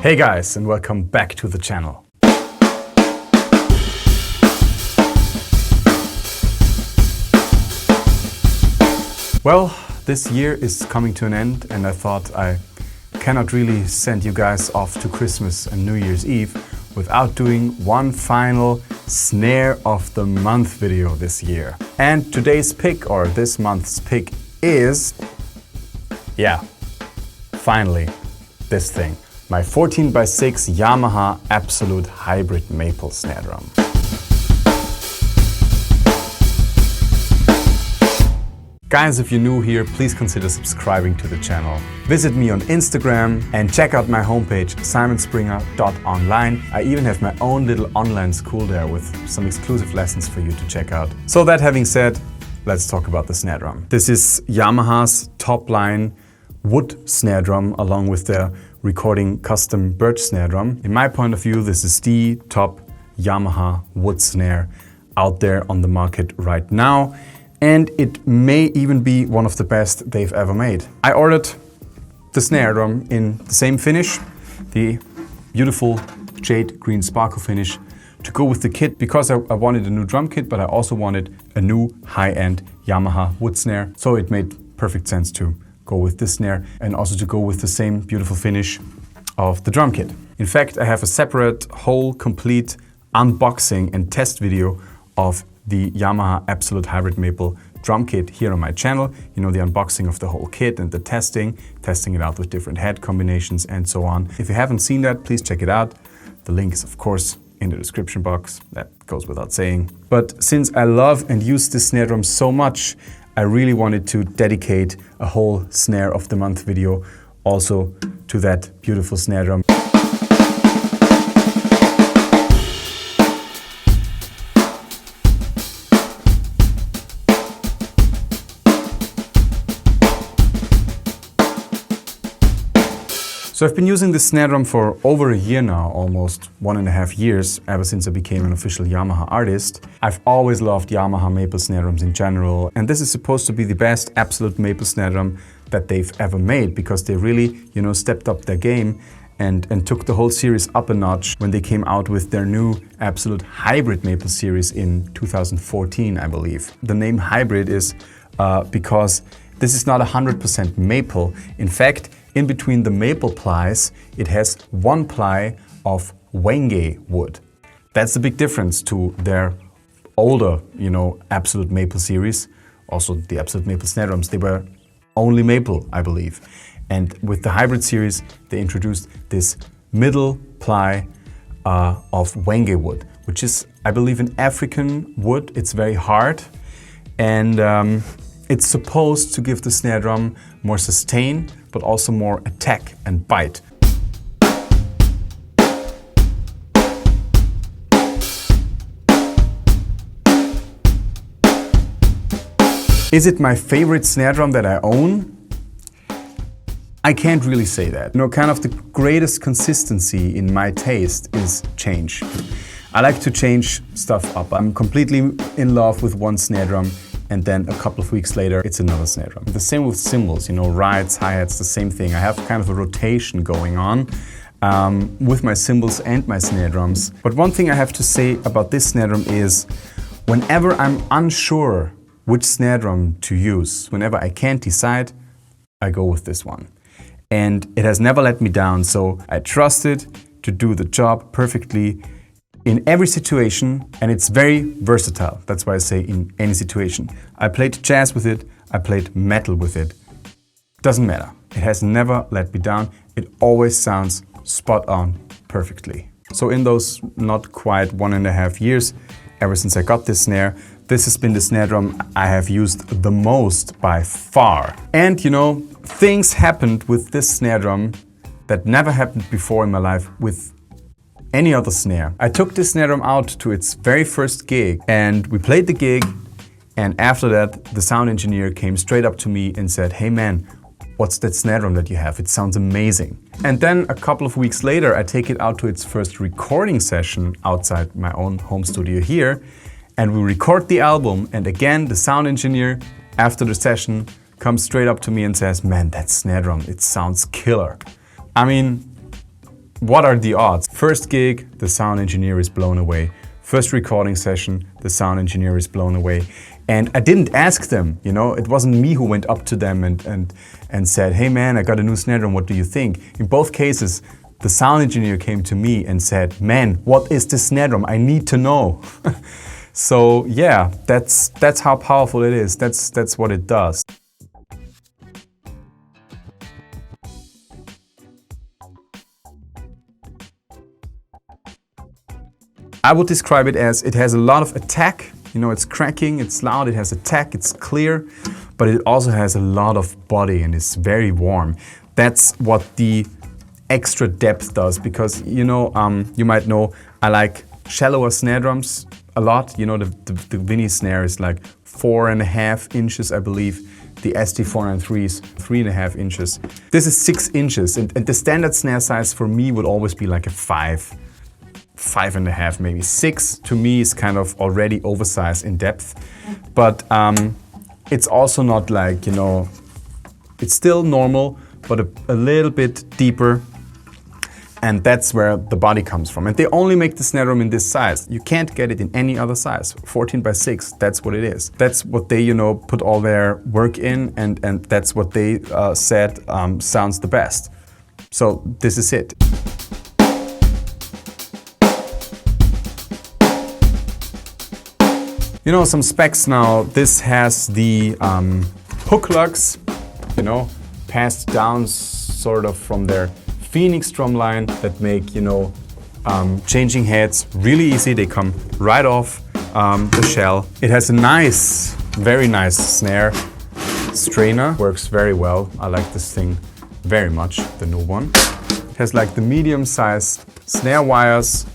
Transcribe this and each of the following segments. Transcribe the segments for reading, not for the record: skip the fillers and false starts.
Hey guys, and welcome back to the channel. Well, this year is coming to an end and I thought I cannot really send you guys off to Christmas and New Year's Eve without doing one final Snare of the Month video this year. And today's pick, or this month's pick, is, finally, this thing. My 14x6 Yamaha Absolute Hybrid Maple Snare Drum. Guys, if you're new here, please consider subscribing to the channel. Visit me on Instagram and check out my homepage, simonspringer.online. I even have my own little online school there with some exclusive lessons for you to check out. So that having said, let's talk about the snare drum. This is Yamaha's top line wood snare drum along with their recording custom birch snare drum. In my point of view, this is the top Yamaha wood snare out there on the market right now. And it may even be one of the best they've ever made. I ordered the snare drum in the same finish, the beautiful jade green sparkle finish, to go with the kit because I wanted a new drum kit, but I also wanted a new high-end Yamaha wood snare. So it made perfect sense to go with this snare and also to go with the same beautiful finish of the drum kit. In fact, I have a separate whole complete unboxing and test video of the Yamaha Absolute Hybrid Maple drum kit here on my channel. You know, the unboxing of the whole kit and the testing it out with different head combinations and so on. If you haven't seen that, please check it out. The link is of course in the description box. That goes without saying. But since I love and use this snare drum so much, I really wanted to dedicate a whole Snare of the Month video also to that beautiful snare drum. So I've been using this snare drum for over a year now, almost 1.5 years, ever since I became an official Yamaha artist. I've always loved Yamaha maple snare drums in general, and this is supposed to be the best absolute maple snare drum that they've ever made, because they really, you know, stepped up their game and took the whole series up a notch when they came out with their new Absolute Hybrid Maple series in 2014, I believe. The name hybrid is because this is not 100% maple. In fact, in between the maple plies, it has one ply of Weckl wood. That's the big difference to their older, you know, Absolute Maple series. Also the Absolute Maple snare drums, they were only maple, I believe. And with the hybrid series, they introduced this middle ply of Weckl wood, which is, I believe, an African wood. It's very hard and it's supposed to give the snare drum more sustain, but also more attack and bite. Is it my favorite snare drum that I own? I can't really say that. You know, kind of the greatest consistency in my taste is change. I like to change stuff up. I'm completely in love with one snare drum, and then a couple of weeks later, it's another snare drum. The same with cymbals, you know, rides, hi-hats, the same thing. I have kind of a rotation going on with my cymbals and my snare drums. But one thing I have to say about this snare drum is, whenever I'm unsure which snare drum to use, whenever I can't decide, I go with this one. And it has never let me down, so I trust it to do the job perfectly in every situation, and it's very versatile. That's why I say in any situation. I played jazz with it, I played metal with it. Doesn't matter. It has never let me down. It always sounds spot on perfectly. So in those not quite 1.5 years, ever since I got this snare, this has been the snare drum I have used the most by far. And you know, things happened with this snare drum that never happened before in my life with any other snare. I took this snare drum out to its very first gig and we played the gig, and after that the sound engineer came straight up to me and said, "Hey man, what's that snare drum that you have? It sounds amazing." And then a couple of weeks later I take it out to its first recording session outside my own home studio here, and we record the album, and again the sound engineer after the session comes straight up to me and says, "Man, that snare drum, it sounds killer." I mean, what are the odds? First gig, the sound engineer is blown away. First recording session, the sound engineer is blown away. And I didn't ask them, you know, it wasn't me who went up to them and said, hey man, I got a new snare drum, what do you think? In both cases, the sound engineer came to me and said, man, what is this snare drum? I need to know. So yeah, that's how powerful it is. That's what it does. I would describe it as it has a lot of attack. You know, it's cracking, it's loud, it has attack, it's clear, but it also has a lot of body and it's very warm. That's what the extra depth does, because, you know, you might know I like shallower snare drums a lot. You know, the Vinnie snare is like 4.5 inches, I believe. The ST493 is 3.5 inches. This is 6 inches, and the standard snare size for me would always be like a 5.5, maybe 6. To me is kind of already oversized in depth, but it's also not like, you know, it's still normal, but a little bit deeper. And that's where the body comes from. And they only make the snare drum in this size. You can't get it in any other size. 14x6, that's what it is. That's what they, you know, put all their work in, and that's what they said sounds the best. So this is it. You know, some specs now. This has the hook lugs, you know, passed down sort of from their Phoenix drumline that make, you know, changing heads really easy. They come right off the shell. It has a nice, very nice snare strainer. Works very well. I like this thing very much, the new one. It has like the medium-sized snare wires.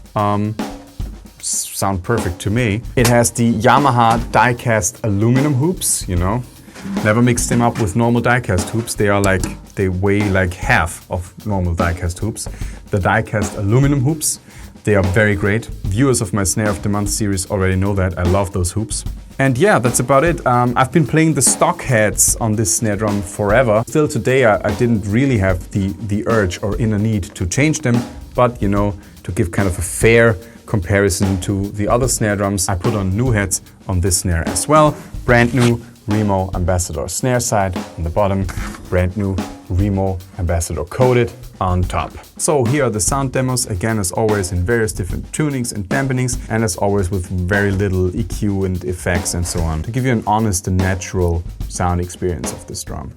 Sound perfect to me. It has the Yamaha die-cast aluminum hoops, you know. Never mix them up with normal die-cast hoops. They weigh like half of normal die-cast hoops. The die-cast aluminum hoops, they are very great. Viewers of my Snare of the Month series already know that. I love those hoops. And yeah, that's about it. I've been playing the stock heads on this snare drum forever. Still today, I didn't really have the urge or inner need to change them, but, you know, to give kind of a fair comparison to the other snare drums, I put on new heads on this snare as well. Brand new Remo Ambassador snare side on the bottom, brand new Remo Ambassador coated on top. So here are the sound demos, again as always in various different tunings and dampenings, and as always with very little EQ and effects and so on, to give you an honest and natural sound experience of this drum.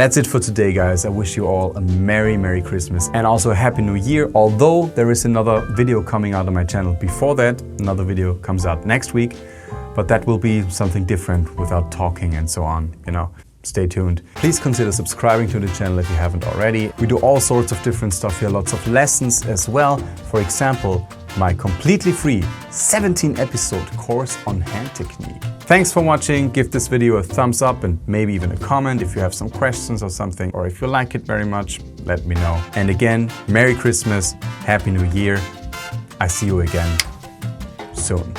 That's it for today, guys. I wish you all a Merry Christmas and also a Happy New Year. Although there is another video coming out on my channel before that, another video comes out next week, but that will be something different without talking and so on, you know. Stay tuned. Please consider subscribing to the channel if you haven't already. We do all sorts of different stuff here, lots of lessons as well. For example, my completely free 17-episode course on hand technique. Thanks for watching. Give this video a thumbs up and maybe even a comment if you have some questions or something, or if you like it very much, let me know. And again, Merry Christmas, Happy New Year. I see you again soon.